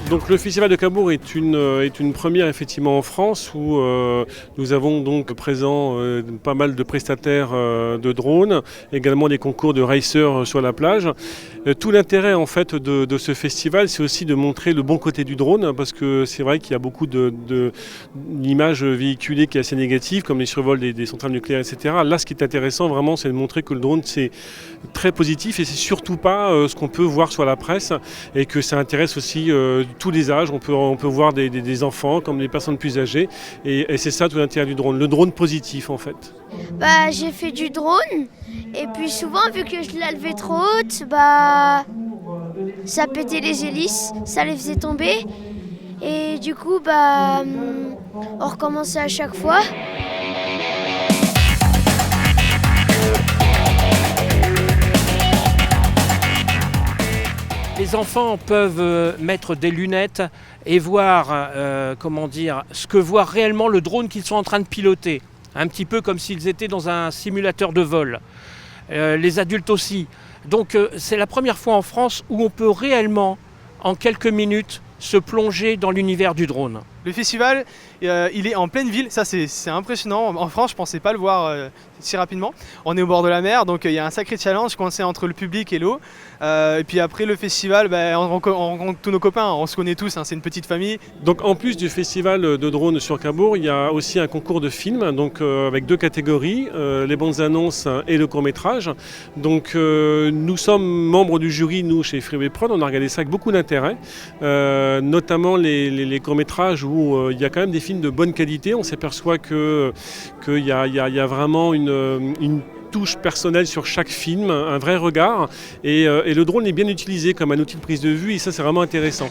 Donc le Festival de Cabourg est une première effectivement en France où nous avons donc présent pas mal de prestataires de drones, également des concours de racers sur la plage. Tout l'intérêt en fait de ce festival, c'est aussi de montrer le bon côté du drone, parce que c'est vrai qu'il y a beaucoup d'images véhiculées qui est assez négatives, comme les survols des centrales nucléaires, etc. Là, ce qui est intéressant vraiment, c'est de montrer que le drone c'est très positif et c'est surtout pas ce qu'on peut voir sur la presse, et que ça intéresse aussi tous les âges. On peut voir des enfants comme des personnes plus âgées, et c'est ça tout l'intérêt du drone, le drone positif en fait. J'ai fait du drone et puis souvent vu que je la levais trop haute, ça pétait les hélices, ça les faisait tomber et du coup on recommençait à chaque fois. Les enfants peuvent mettre des lunettes et voir ce que voit réellement le drone qu'ils sont en train de piloter. Un petit peu comme s'ils étaient dans un simulateur de vol. Les adultes aussi. Donc c'est la première fois en France où on peut réellement, en quelques minutes, se plonger dans l'univers du drone. Le festival, il est en pleine ville, ça c'est impressionnant. En France, je ne pensais pas le voir si rapidement. On est au bord de la mer, donc il y a un sacré challenge coincé entre le public et l'eau. Et puis après le festival, on rencontre tous nos copains, on se connaît tous, c'est une petite famille. Donc en plus du festival de drones sur Cabourg, il y a aussi un concours de films, donc avec deux catégories, les bandes annonces et le court-métrage. Donc nous sommes membres du jury, nous, chez Freeway Prod, on a regardé ça avec beaucoup d'intérêt, notamment les courts-métrages où il y a quand même des films de bonne qualité. On s'aperçoit qu'il y a vraiment une touche personnelle sur chaque film, un vrai regard, et le drone est bien utilisé comme un outil de prise de vue, et ça c'est vraiment intéressant.